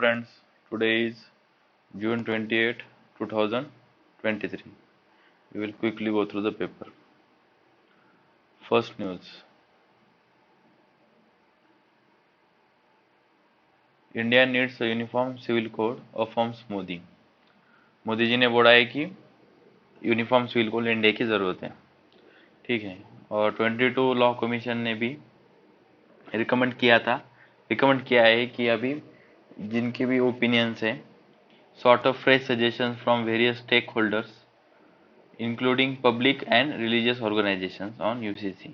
Friends, today is June 28, 2023. We will quickly go through the paper. First news. India needs a uniform civil code, affirms Modi. Modi ji ने बोला है कि uniform civil code India की ज़रूरत है, ठीक है। और 22 लॉ कमीशन ने भी रिकमेंड किया है कि अभी जिनके भी ओपिनियंस हैं, sort of fresh suggestions from various stakeholders including public and religious organisations on UCC,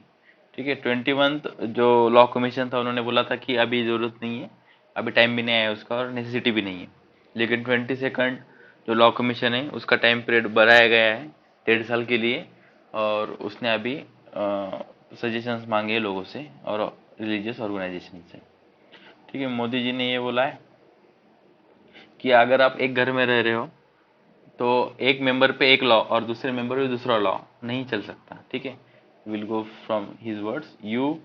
ठीक है। 21 जो लॉ कमीशन था उन्होंने बोला था कि अभी ज़रूरत नहीं है, अभी टाइम भी नहीं आया उसका और नेसेसिटी भी नहीं है। लेकिन 22nd जो लॉ कमीशन है उसका टाइम पीरियड बढ़ाया गया है 1.5 साल के लिए, और उसने अभी सजेशंस मांगे हैं लोगों से और रिलीजियस ऑर्गेनाइजेशन से, ठीक है। मोदी जी ने ये बोला है कि अगर आप एक घर में रह रहे हो तो एक मेंबर पे एक लॉ और दूसरे मेंबर पे दूसरा लॉ नहीं चल सकता, ठीक है। Will go from his words, you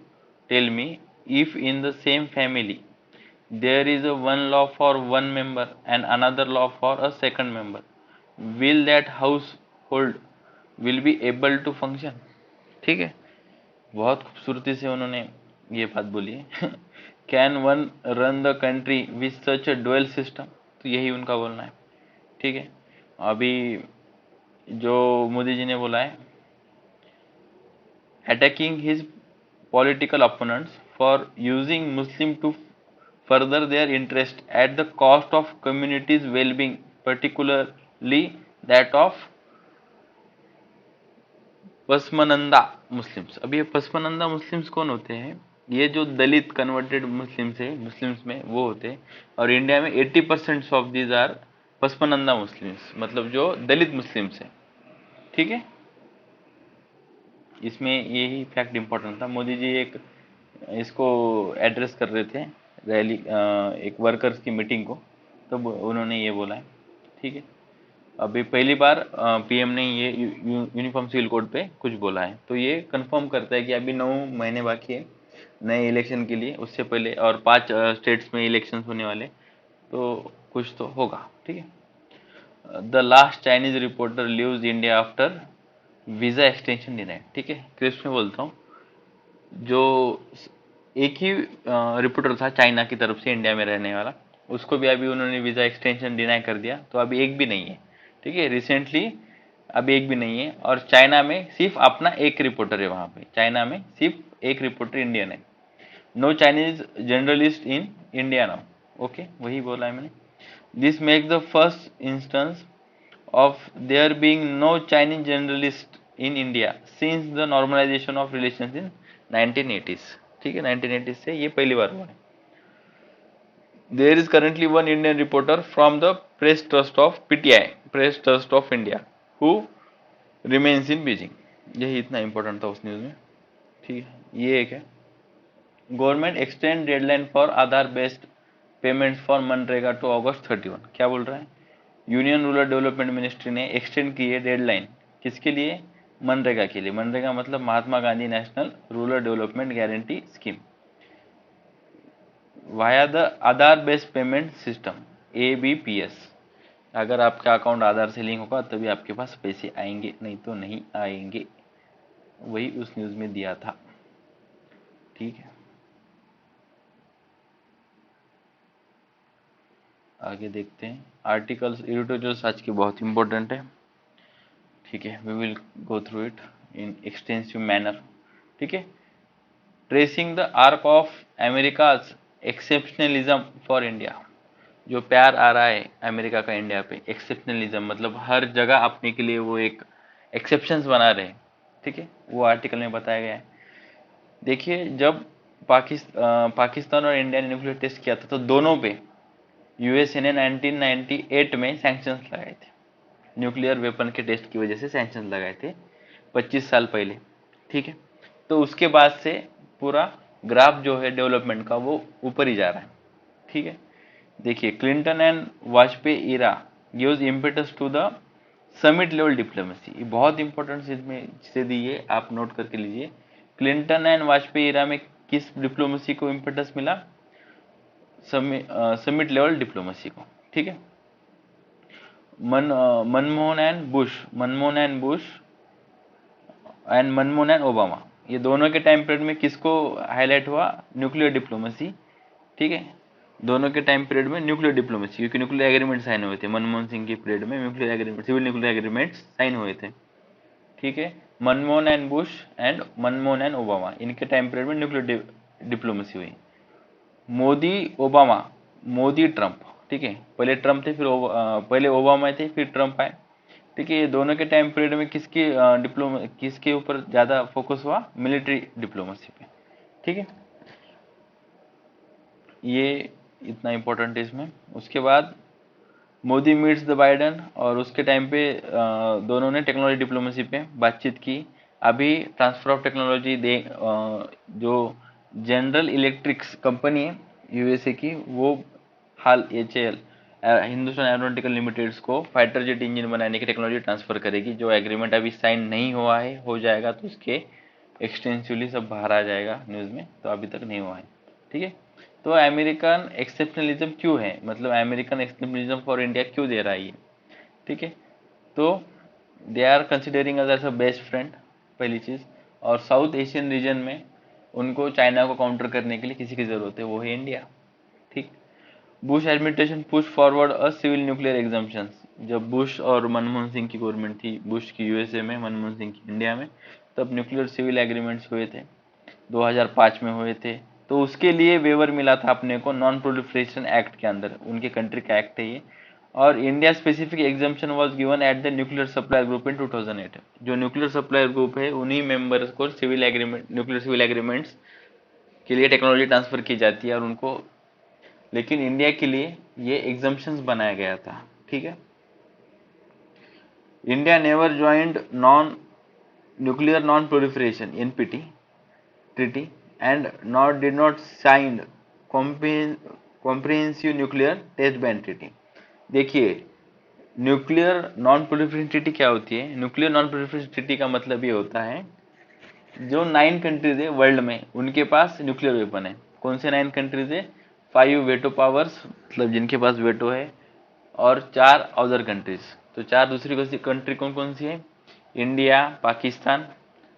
tell me, if in the same family there is a one law for one member and another law for a second member, will that household will be able to function, ठीक है। बहुत खूबसूरती से उन्होंने ये बात बोली है। Can one run the country with such a dual system, तो यही उनका बोलना है, ठीक है। अभी जो मोदी जी ने बोला है, attacking his political opponents for using Muslim to further their interest at the cost of communities wellbeing, particularly that of Pasmanda Muslims. अब ये पसमानंदा मुस्लिम्स कौन होते हैं? ये जो दलित कन्वर्टेड मुस्लिम्स है, मुस्लिम्स में वो होते हैं। और इंडिया में 80% of these are Pasmanda Muslims, मतलब जो दलित मुस्लिम्स है, ठीक है। इसमें यही फैक्ट इम्पोर्टेंट था। मोदी जी एक इसको एड्रेस कर रहे थे, रैली, एक वर्कर्स की मीटिंग को, तो उन्होंने ये बोला है, ठीक है। अभी पहली बार पीएम ने ये यूनिफॉर्म सिविल कोड पे कुछ बोला है, तो ये कंफर्म करता है कि अभी 9 महीने बाकी है नए इलेक्शन के लिए, उससे पहले और 5 स्टेट्स में इलेक्शन होने वाले, तो कुछ तो होगा, ठीक है। The last Chinese reporter leaves India after visa extension denied, ठीक है। क्रिप्स में बोलता हूँ, जो एक ही रिपोर्टर था चाइना की तरफ से इंडिया में रहने वाला, उसको भी अभी उन्होंने वीजा एक्सटेंशन डिनाई कर दिया, तो अभी एक भी नहीं है, ठीक है। रिसेंटली अभी एक भी नहीं है, और चाइना में सिर्फ अपना एक रिपोर्टर है, वहां पे चाइना में सिर्फ एक रिपोर्टर इंडियन है। No Chinese journalist in India now, okay, वही बोला है मैंने। This make the first instance of there being no Chinese journalist in India since the normalization of relations in 1980s, ठीक है। 1980s से ये पहली बार हुआ है। There is currently one Indian reporter from the Press Trust of PTI, Press Trust of India, who remains in Beijing। यही इतना important था उस न्यूज में, ठीक है। ये एक है, government extend deadline for Aadhaar based payments for MNREGA to August 31। क्या बोल रहा है? यूनियन रूरल डेवलपमेंट मिनिस्ट्री ने एक्सटेंड की है डेडलाइन, किसके लिए? मनरेगा के लिए। मनरेगा मतलब Mahatma Gandhi national rural development guarantee scheme, via the Aadhaar based payment system, ABPS। अगर आपका अकाउंट आधार से लिंक होगा तभी आपके पास पैसे आएंगे, नहीं तो नहीं आएंगे। वही उस न्यूज में दिया था, ठीक है। आगे देखते हैं आर्टिकल्स, एडिटोरियल्स आज के बहुत इंपॉर्टेंट है, ठीक है। We will go through it in extensive manner, ठीक है। Tracing the arc of America's exceptionalism for India, जो प्यार आ रहा है अमेरिका का इंडिया पे, एक्सेप्शनलिज्म मतलब हर जगह अपने के लिए वो एक एक्सेप्शंस बना रहे हैं, ठीक है। वो आर्टिकल में बताया गया है। देखिए, जब पाकिस्तान और इंडिया ने न्यूक्लियर टेस्ट किया था तो दोनों पे यूएसए ने 1998 में सैंक्शंस लगाए थे, न्यूक्लियर वेपन के टेस्ट की वजह से सैंक्शंस लगाए थे 25 साल पहले, ठीक है। तो उसके बाद से पूरा ग्राफ जो है डेवलपमेंट का वो ऊपर ही जा रहा है, ठीक है। देखिए, Clinton and Vajpayee era gives impetus to the summit level diplomacy, ये बहुत इंपॉर्टेंट इसमें चीजें दी है, आप नोट करके लीजिए। क्लिंटन एंड वाजपेयी इरा में किस डिप्लोमेसी को इम्पेटस मिला? समिट लेवल डिप्लोमेसी को, ठीक है। Manmohan and Bush and Manmohan and Obama, ये दोनों के टाइम पीरियड में किसको हाईलाइट हुआ? न्यूक्लियर डिप्लोमेसी, ठीक है। दोनों के टाइम पीरियड में न्यूक्लियर डिप्लोमेसी, क्योंकि न्यूक्लियर एग्रीमेंट साइन हुए थे मनमोहन सिंह के पीरियड में, nuclear agreement, civil nuclear agreement sign हुए थे, ठीक है। Manmohan and Bush and Manmohan and Obama, इनके टाइम पीरियड में न्यूक्लियर डिप्लोमेसी हुई। मोदी ओबामा, मोदी ट्रंप, ठीक है। पहले ट्रंप थे, फिर पहले ओबामा थे, फिर ट्रंप आए, ठीक है। ये दोनों के टाइम पीरियड में किसके ऊपर ज़्यादा फोकस हुआ? मिलिट्री डिप्लोमेसी पे, ठीक है। ये इतना इम्पोर्टेंट है इसमें। उसके बाद मोदी मीट्स द बाइडन, और उसके टाइम पे दोनों ने टेक्नोलॉजी डिप्लोमेसी पे बातचीत की। अभी ट्रांसफर ऑफ टेक्नोलॉजी जो जनरल इलेक्ट्रिक्स कंपनी है यूएसए की, वो हाल HAL हिंदुस्तान एरोनॉटिकल लिमिटेड्स को फाइटर जेट इंजन बनाने की टेक्नोलॉजी ट्रांसफर करेगी। जो एग्रीमेंट अभी साइन नहीं हुआ है, हो जाएगा तो उसके एक्सटेंसिवली सब बाहर आ जाएगा न्यूज़ में, तो अभी तक नहीं हुआ है, ठीक है। तो अमेरिकन एक्सेप्शनलिज्म क्यों है, मतलब अमेरिकन एक्सेप्शनलिज्म फॉर इंडिया क्यों दे रहा है ये, ठीक है। तो they are considering us as a best friend, पहली चीज़। और साउथ एशियन रीजन में उनको चाइना को काउंटर करने के लिए किसी की ज़रूरत है, वो है इंडिया, ठीक। Bush administration push forward a civil nuclear exemptions, जब बुश और मनमोहन सिंह की गवर्नमेंट थी, बुश की यूएसए में, मनमोहन सिंह की इंडिया में, तब न्यूक्लियर सिविल एग्रीमेंट्स हुए थे, 2005 में हुए थे। तो उसके लिए वेवर मिला था अपने को नॉन प्रोलिफरेशन एक्ट के अंदर, उनके कंट्री का एक्ट है ये। और India specific exemption was given at the nuclear supplier group in 2008। जो न्यूक्लियर सप्लायर ग्रुप है, उन्हीं मेंबर्स को civil agreement, nuclear civil agreements के लिए टेक्नोलॉजी ट्रांसफर की जाती है, और उनको, लेकिन इंडिया के लिए ये एग्जाम्पशंस बनाया गया था, ठीक है। India never joined non nuclear non proliferation NPT treaty and nor did not signed comprehensive nuclear test ban treaty। देखिए, न्यूक्लियर नॉन प्रोलिफरेशन ट्रीटी क्या होती है? न्यूक्लियर नॉन प्रोलिफरेशन ट्रीटी का मतलब ये होता है, जो 9 कंट्रीज है वर्ल्ड में, उनके पास न्यूक्लियर वेपन है। कौन से 9 कंट्रीज है? 5 वेटो पावर्स, मतलब जिनके पास वेटो है, और 4 अदर कंट्रीज। तो 4 दूसरी कंट्री कौन कौन सी है? India, Pakistan,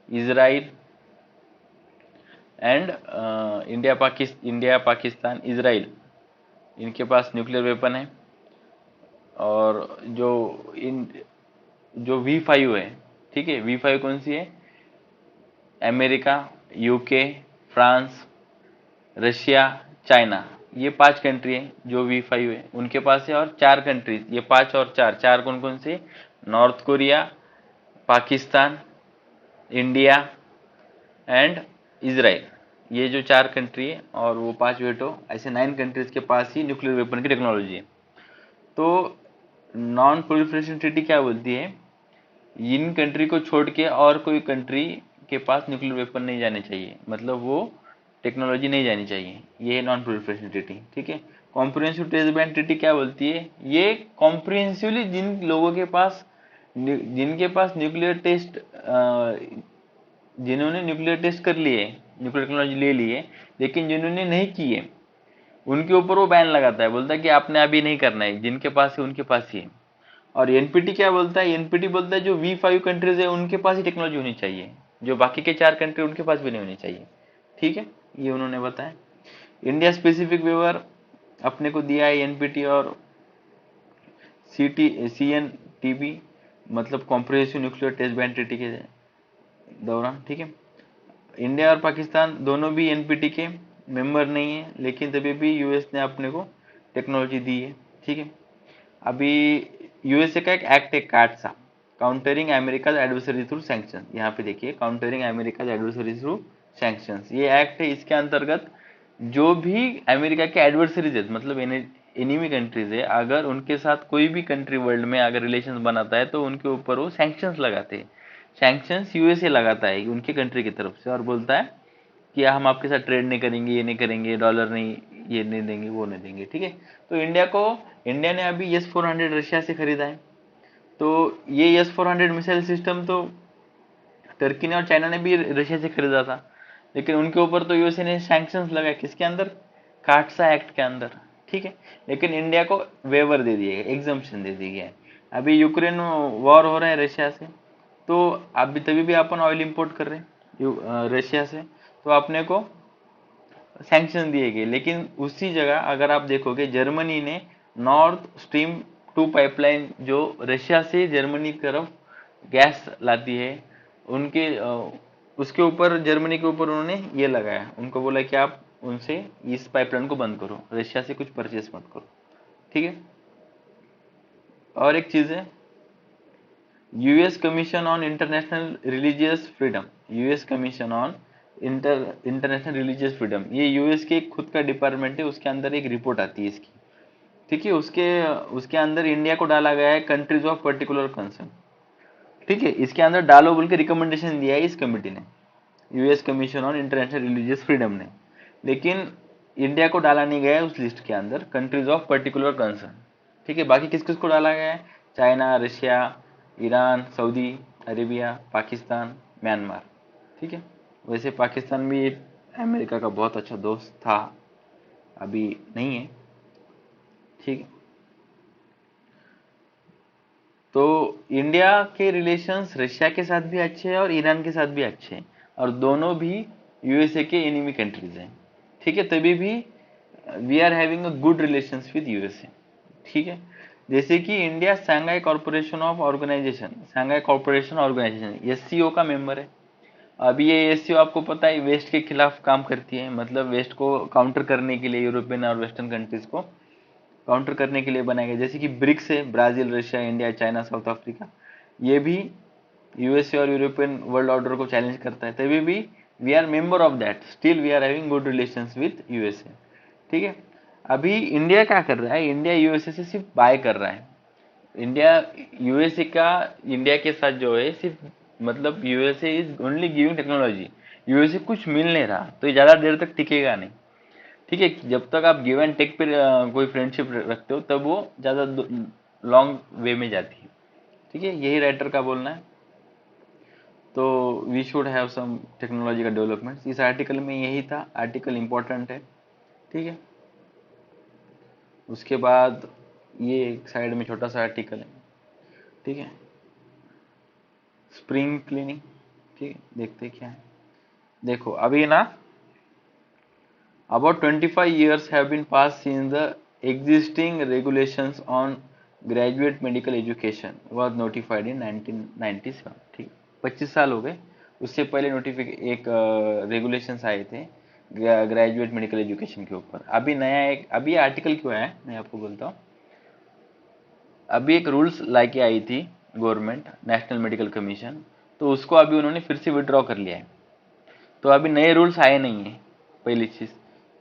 Israel and India, Pakistan, Israel, इनके पास न्यूक्लियर वेपन है। और जो V5 है, ठीक है, V5 कौन सी है? America, UK, France, Russia, China, ये 5 कंट्री है जो V5 है उनके पास है। और 4 कंट्रीज, ये 5 और 4, 4 कौन कौन से? North Korea, Pakistan, India and Israel, ये जो 4 कंट्री है, और वो 5 वेटो, ऐसे 9 कंट्रीज के पास ही न्यूक्लियर वेपन की टेक्नोलॉजी है। तो नॉन प्रोलिफरेशन ट्रीटी क्या बोलती है? इन कंट्री को छोड़ के और कोई कंट्री के पास न्यूक्लियर वेपन नहीं जाने चाहिए, मतलब वो टेक्नोलॉजी नहीं जानी चाहिए, ये है नॉन प्रोलिफरेशन ट्रीटी, ठीक है। कॉम्प्रिहेंसिव टेस्ट बैन ट्रीटी क्या बोलती है? ये कॉम्प्रिहेंसिवली जिन लोगों के पास, जिनके पास न्यूक्लियर टेस्ट, जिन्होंने न्यूक्लियर टेस्ट कर लिए, न्यूक्लियर टेक्नोलॉजी ले ली है, लेकिन जिन्होंने नहीं की है, उनके ऊपर वो बैन लगाता है, बोलता है कि आपने अभी नहीं करना है, जिनके पास है उनके पास ही है। और एनपीटी क्या बोलता है? एनपीटी बोलता है जो V5 कंट्रीज है उनके पास ही टेक्नोलॉजी होनी चाहिए, जो बाकी के 4 कंट्री उनके पास भी नहीं होनी चाहिए, ठीक है, ये उन्होंने बताया। इंडिया स्पेसिफिक वेवर अपने को दिया है एनपीटी और CNTB, मतलब comprehensive nuclear test ban treaty के दौरान, ठीक है। इंडिया और पाकिस्तान दोनों भी एनपीटी के मेंबर नहीं है, लेकिन तभी भी यूएस ने अपने को टेक्नोलॉजी दी है, ठीक है। अभी यूएसए का एक एक्ट है काटसा, countering America adversary through sanction, यहाँ पे देखिए, countering America adversary through sanctions, ये एक्ट है। इसके अंतर्गत जो भी अमेरिका के एडवर्सरीज है, मतलब एनिमी कंट्रीज है, अगर उनके साथ कोई भी कंट्री वर्ल्ड में अगर रिलेशन बनाता है, तो उनके ऊपर वो सैंक्शंस लगाते हैं। सैंक्शंस यूएसए लगाता है उनके कंट्री की तरफ से, और बोलता है कि हम आपके साथ ट्रेड नहीं करेंगे, ये नहीं करेंगे, डॉलर नहीं, ये नहीं देंगे, वो नहीं देंगे, ठीक है। तो इंडिया ने अभी S-400 रशिया से खरीदा है। तो ये S-400 मिसाइल सिस्टम तो टर्की ने और चाइना ने भी रशिया से खरीदा था, लेकिन उनके ऊपर तो यूएसए ने सैंक्शंस लगाए, किसके अंदर? काटसा एक्ट के अंदर, ठीक है। लेकिन इंडिया को वेवर दे दिया गया, एग्जम्पशन दे दी गया है। अभी यूक्रेन वॉर हो रहा है रशिया से, तो अभी तभी भी अपन ऑयल इंपोर्ट कर रहे हैं रशिया से, तो अपने को सैंक्शन दिए गए। लेकिन उसी जगह अगर आप देखोगे, जर्मनी ने नॉर्थ स्ट्रीम 2 पाइपलाइन जो रशिया से जर्मनी की तरफ गैस लाती है, उनके उसके ऊपर, जर्मनी के ऊपर उन्होंने ये लगाया, उनको बोला कि आप उनसे इस पाइपलाइन को बंद करो, रशिया से कुछ परचेस मत करो, ठीक है। और एक चीज है, US commission on international religious freedom, US commission on international religious freedom, ये यूएस के खुद का डिपार्टमेंट है, उसके अंदर एक रिपोर्ट आती है इसकी, ठीक है। उसके उसके अंदर इंडिया को डाला गया है कंट्रीज ऑफ पर्टिकुलर कंसर्न, ठीक है। इसके अंदर डालो बोल के रिकमेंडेशन दिया है इस कमेटी ने, US commission on international religious freedom ने। लेकिन इंडिया को डाला नहीं गया है उस लिस्ट के अंदर, कंट्रीज ऑफ पर्टिकुलर कंसर्न, ठीक है। बाकी किस किस को डाला गया है, China, Russia, Iran, Saudi Arabia, Pakistan, Myanmar, ठीक है। वैसे पाकिस्तान भी अमेरिका का बहुत अच्छा दोस्त था, अभी नहीं है, ठीक है। तो इंडिया के रिलेशंस रशिया के साथ भी अच्छे हैं और ईरान के साथ भी अच्छे हैं, और दोनों भी यूएसए के एनिमी कंट्रीज हैं, ठीक है। तभी भी we are having a good relations with USA, ठीक है। जैसे कि India Shanghai corporation of organization, Shanghai corporation organization SCO का मेंबर है। अभी ये एससीओ आपको पता है वेस्ट के खिलाफ काम करती है, मतलब वेस्ट को काउंटर करने के लिए, यूरोपियन और वेस्टर्न कंट्रीज को काउंटर करने के लिए बनाया गया। जैसे कि ब्रिक्स है, Brazil, Russia, India, China, South Africa, ये भी यूएसए और यूरोपियन वर्ल्ड ऑर्डर को चैलेंज करता है, तभी भी we are member of that, still we are having good relations with USA, ठीक है। अभी इंडिया क्या कर रहा है, इंडिया यूएसए से सिर्फ बाय कर रहा है। इंडिया यूएसए का इंडिया के साथ जो है सिर्फ, मतलब USA is only giving technology, USA कुछ मिल नहीं रहा, तो ये ज्यादा देर तक टिकेगा नहीं, ठीक है। जब तक आप गिव एंड टेक पे कोई फ्रेंडशिप रखते हो, तब वो ज्यादा लॉन्ग वे में जाती है, ठीक है। यही राइटर का बोलना है। तो we should have some technology का डेवलपमेंट, इस आर्टिकल में यही था, आर्टिकल इंपॉर्टेंट है, ठीक है। उसके बाद ये एक साइड में छोटा सा आर्टिकल है, ठीक है, स्प्रिंग क्लीनिंग, ठीक है। देखते क्या है, देखो अभी ना, about 25 years have been passed since the existing regulations on graduate medical education was notified in 1997, ठीक, 25 साल हो गए। उससे पहले एक रेगुलेशंस आए थे ग्रेजुएट मेडिकल एजुकेशन के ऊपर। अभी नया एक, अभी आर्टिकल क्यों आया मैं आपको बोलता हूँ। अभी एक रूल्स लाके आई थी गवर्नमेंट, नेशनल मेडिकल कमीशन, तो उसको अभी उन्होंने फिर से विड्रॉ कर लिया है, तो अभी नए रूल्स आए नहीं है, पहली चीज।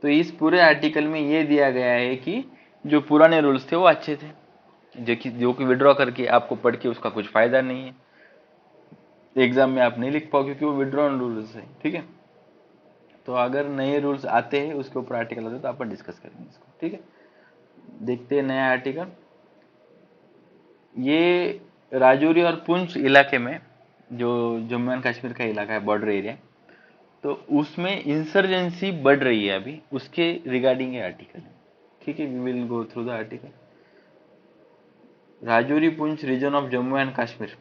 तो इस पूरे आर्टिकल में ये दिया गया है कि जो पुराने रूल्स थे वो अच्छे थे, जो कि विड्रॉ करके आपको पढ़ के उसका कुछ फायदा नहीं है, एग्जाम में आप नहीं लिख पाओ क्योंकि वो विड्रॉन रूल्स है, ठीक है। तो अगर नए रूल्स आते हैं, उसके ऊपर आर्टिकल आते हैं, तो अपन डिस्कस करेंगे इसको, ठीक है। देखते हैं नया आर्टिकल। ये राजौरी और पुंछ इलाके में, जो जम्मू एंड कश्मीर का इलाका है, बॉर्डर एरिया, तो उसमें इंसर्जेंसी बढ़ रही है अभी, उसके रिगार्डिंग ये आर्टिकल है, ठीक है। We will go through the article. Rajouri Poonch region of Jammu and Kashmir,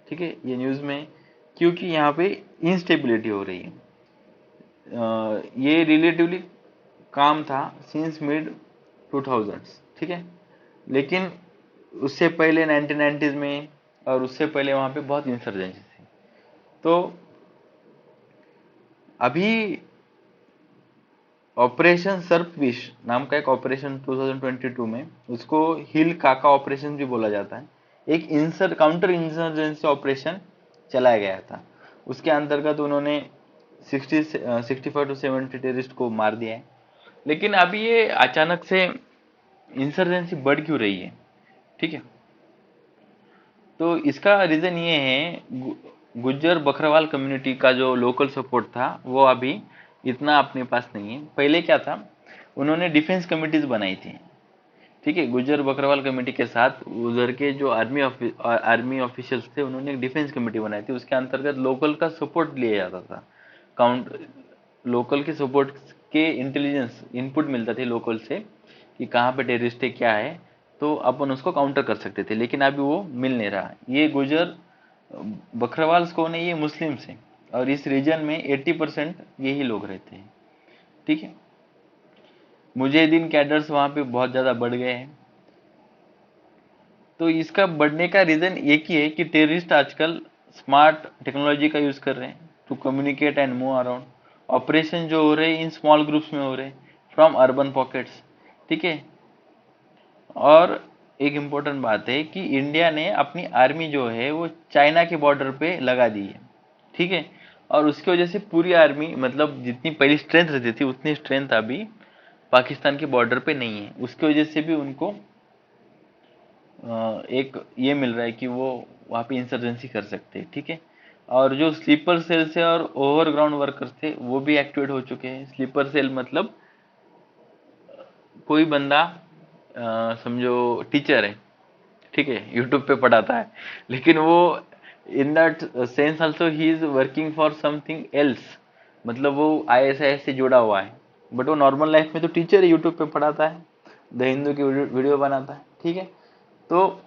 ठीक है, ये न्यूज में, क्योंकि यहाँ पे इंस्टेबिलिटी हो रही है। ये रिलेटिवली काम था सिंस मिड 2000s, ठीक है। लेकिन उससे पहले 1990s में, और उससे पहले वहाँ पे बहुत इंसर्जेंसी थी। तो अभी ऑपरेशन सर्पविश नाम का एक ऑपरेशन 2022 में, उसको हिल काका ऑपरेशन भी बोला जाता है, एक काउंटर इंसर्जेंसी ऑपरेशन चलाया गया था। उसके अंतर्गत उन्होंने 65 to 70 टेररिस्ट को मार दिया है। लेकिन अभी ये अचानक से इंसर्जेंसी बढ़ क्यों रही है, ठीक है। तो इसका रीजन ये है, गुज्जर बकरवाल कम्युनिटी का जो लोकल सपोर्ट था वो अभी इतना अपने पास नहीं है। पहले क्या था, उन्होंने डिफेंस कमिटीज बनाई थी, ठीक है। गुज्जर बकरवाल कमेटी के साथ उधर के जो आर्मी ऑफिशियल्स थे, उन्होंने एक डिफेंस कमेटी बनाई थी, उसके अंतर्गत लोकल का सपोर्ट लिया जाता था। काउंट लोकल के सपोर्ट के इंटेलिजेंस इनपुट मिलता थे लोकल से कि कहाँ पे टेररिस्ट है क्या है, तो अपन उसको काउंटर कर सकते थे। लेकिन अभी वो मिल नहीं रहा। ये गुजर बकरवाल्स कौन है? ये मुस्लिम्स हैं और इस रीजन में 80% यही लोग रहते हैं। ठीक है, मुजाहिदीन कैडर्स वहाँ पे बहुत ज़्यादा बढ़ गए हैं। तो इसका बढ़ने का रीज़न एक ही है कि टेररिस्ट आजकल स्मार्ट टेक्नोलॉजी का यूज़ कर रहे हैं to communicate and move around. Operation जो हो रहे हैं इन स्मॉल ग्रुप्स में हो रहे हैं फ्रॉम अर्बन पॉकेट्स। ठीक है, और एक इम्पोर्टेंट बात है कि इंडिया ने अपनी आर्मी जो है वो चाइना के बॉर्डर पे लगा दी है। ठीक है, और उसकी वजह से पूरी आर्मी, मतलब जितनी पहली स्ट्रेंथ रहती थी उतनी स्ट्रेंथ अभी पाकिस्तान के बॉर्डर पे नहीं है। उसकी वजह से भी उनको एक ये मिल रहा है कि वो वहाँ पे इंसर्जेंसी कर सकते हैं। ठीक है, और जो स्लीपर सेल से और ओवरग्राउंड वर्कर्स थे वो भी एक्टिवेट हो चुके हैं। स्लीपर सेल मतलब कोई बंदा समझो टीचर है, ठीक है, यूट्यूब पे पढ़ाता है, लेकिन वो in that sense also he is working for something else, मतलब वो ISIS से जुड़ा हुआ है, बट वो नॉर्मल लाइफ में तो टीचर है, यूट्यूब पे पढ़ाता है, द हिंदू की वीडियो बनाता है। ठीक है, तो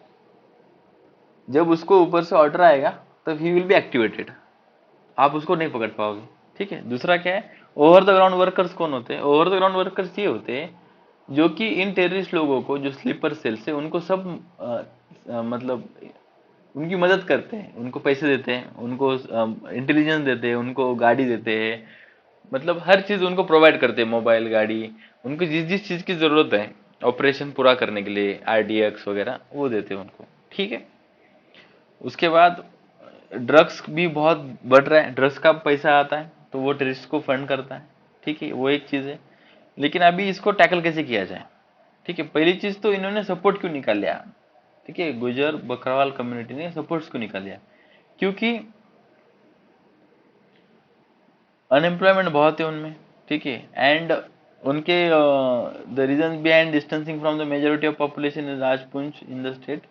जब उसको ऊपर से ऑर्डर आएगा तब ही विल बी एक्टिवेटेड, आप उसको नहीं पकड़ पाओगे। ठीक है, दूसरा क्या है, ओवर द ग्राउंड वर्कर्स कौन होते हैं? ओवर द ग्राउंड वर्कर्स ये होते हैं जो कि इन टेररिस्ट लोगों को, जो स्लीपर सेल से, उनको सब मतलब उनकी मदद करते हैं, उनको पैसे देते हैं, उनको इंटेलिजेंस देते हैं, उनको गाड़ी देते हैं, मतलब हर चीज उनको प्रोवाइड करते हैं, मोबाइल, गाड़ी, उनको जिस जिस चीज की जरूरत है ऑपरेशन पूरा करने के लिए, RDX वगैरह वो देते हैं उनको। ठीक है, उसके बाद ड्रग्स भी बहुत बढ़ रहा है, ड्रग्स का पैसा आता है तो वो टेररिस्ट को फंड करता है। ठीक है, वो एक चीज है। लेकिन अभी इसको टैकल कैसे किया जाए? ठीक है, पहली चीज तो इन्होंने सपोर्ट क्यों निकाल लिया? ठीक है, गुजर बकरवाल कम्युनिटी ने सपोर्ट्स क्यों निकाल लिया? क्योंकि अनएम्प्लॉयमेंट बहुत है उनमें। ठीक है, एंड उनके the reason behind distancing from the majority of population in राजपुंज इन द स्टेट,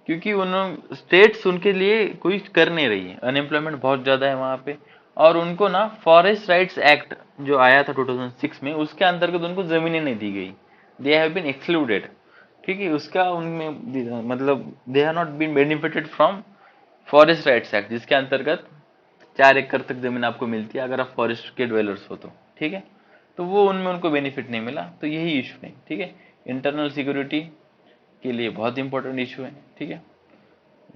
क्योंकि उन स्टेट्स उनके लिए कोई कर नहीं रही है, अनएम्प्लॉयमेंट बहुत ज्यादा है वहां पे। और उनको ना फॉरेस्ट राइट्स एक्ट जो आया था 2006 में, उसके अंतर्गत उनको जमीनें नहीं दी गई, दे हैव बीन एक्सक्लूडेड। ठीक है, उसका उनमें मतलब they have not been benefited from forest rights act, जिसके अंतर्गत 4 एकड़ तक जमीन आपको मिलती है अगर आप फॉरेस्ट के ड्वेलर्स हो तो। ठीक है, तो वो उनमें उनको बेनिफिट नहीं मिला, तो यही इशू है। ठीक है, इंटरनल सिक्योरिटी के लिए बहुत इंपॉर्टेंट इशू है। ठीक है,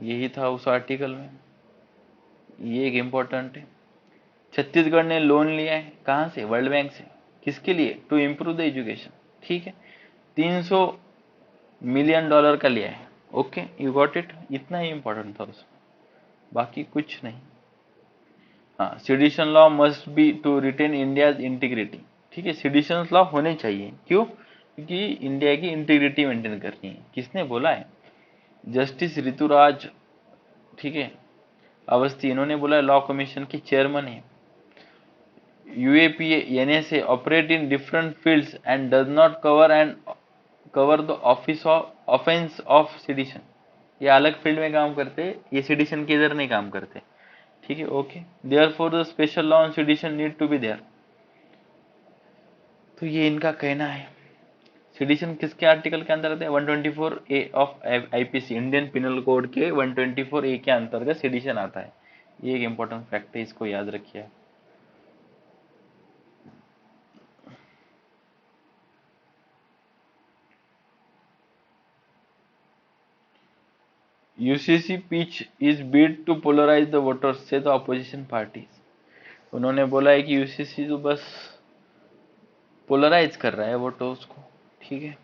यही था उस आर्टिकल में, ये एक इम्पोर्टेंट है। छत्तीसगढ़ ने लोन लिया है, कहाँ से? वर्ल्ड बैंक से। किसके लिए? To improve the education. ठीक है, $300 मिलियन का लिया है। ओके, यू गॉट इट, इतना ही इंपॉर्टेंट था उसमें, बाकी कुछ नहीं। हाँ, sedition law must be to retain India's integrity. ठीक है, सिडिशन लॉ होने चाहिए, क्यों? क्योंकि इंडिया की इंटीग्रिटी मेंटेन करनी है। किसने बोला है? जस्टिस ऋतुराज, ठीक है, अवस्थी, इन्होंने बोला, लॉ कमीशन के चेयरमैन है। UAPA NSA operate in different fields and does not cover the office of offence of sedition. ये अलग फील्ड में काम करते हैं, ये सिडिशन के इधर नहीं काम करते। ठीक है, okay, therefore the special law on sedition need to be there. तो ये इनका कहना है। सिडिशन किसके आर्टिकल के अंदर आते हैं? 124A of IPC, Indian penal code के 124A के अंतर्गत सिडिशन आता है। ये एक इंपॉर्टेंट फैक्ट है, इसको याद रखिए। UCC pitch is bid to polarize the voters से तो अपोजिशन पार्टीज, उन्होंने बोला है कि UCC तो बस पोलराइज कर रहा है वोटर्स को। ठीक है,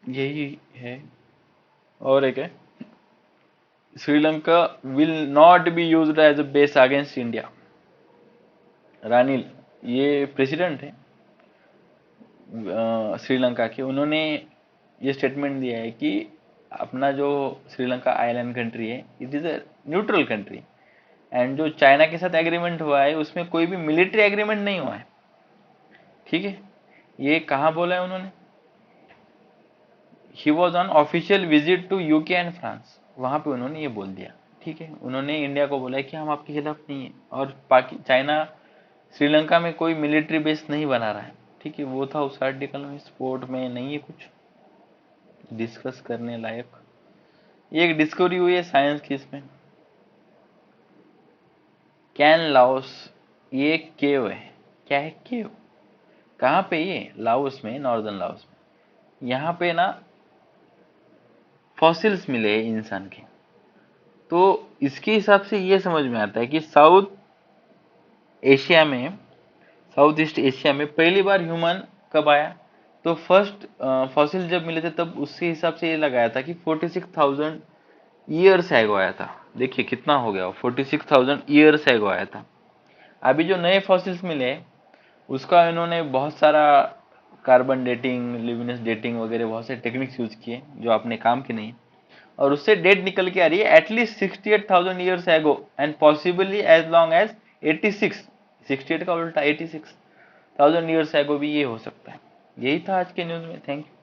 यही है। और एक है, Sri Lanka will not be used as a base against India. Ranil, ये प्रेसिडेंट है श्रीलंका के, उन्होंने ये स्टेटमेंट दिया है कि अपना जो श्रीलंका आइलैंड कंट्री है, it is a neutral country, and जो चाइना के साथ एग्रीमेंट हुआ है उसमें कोई भी मिलिट्री एग्रीमेंट नहीं हुआ है। ठीक है, ये कहाँ बोला है उन्होंने? He was on official visit to UK and France, वहां पे उन्होंने ये बोल दिया। ठीक है, उन्होंने इंडिया को बोला है कि हम आपके खिलाफ नहीं है, और चाइना श्रीलंका में कोई मिलिट्री बेस नहीं बना रहा है, ठीक है, वो था उस आर्टिकल में। स्पोर्ट में नहीं है कुछ डिस्कस करने लायक। ये एक डिस्कवरी हुई है साइंस की इसमें, कैन लाओस, ये केव है। क्या है? केव। कहाँ पे? ये लाओस में, नॉर्दर्न लाओस में। यहाँ पे ना फॉसिल्स मिले हैं इंसान के। तो इसके हिसाब से ये समझ में आता है कि साउथ एशिया में, साउथ ईस्ट एशिया में पहली बार ह्यूमन कब आया। तो फर्स्ट फॉसिल जब मिले थे तब उसके हिसाब से ये लगाया था कि 46,000 ईयर्स एगो आया था। देखिए कितना हो गया, 46,000 ईयर्स एगो आया था। अभी जो नए फॉसिल्स मिले उसका इन्होंने बहुत सारा कार्बन डेटिंग, लिविनस डेटिंग वगैरह बहुत से टेक्निक्स यूज किए जो अपने काम के नहीं, और उससे डेट निकल के आ रही है at least 68,000 years ago and possibly as long as 86, 68 का उल्टा 86,000 ईयर्स एगो भी ये हो सकता है। यही था आज के न्यूज में। Thank you.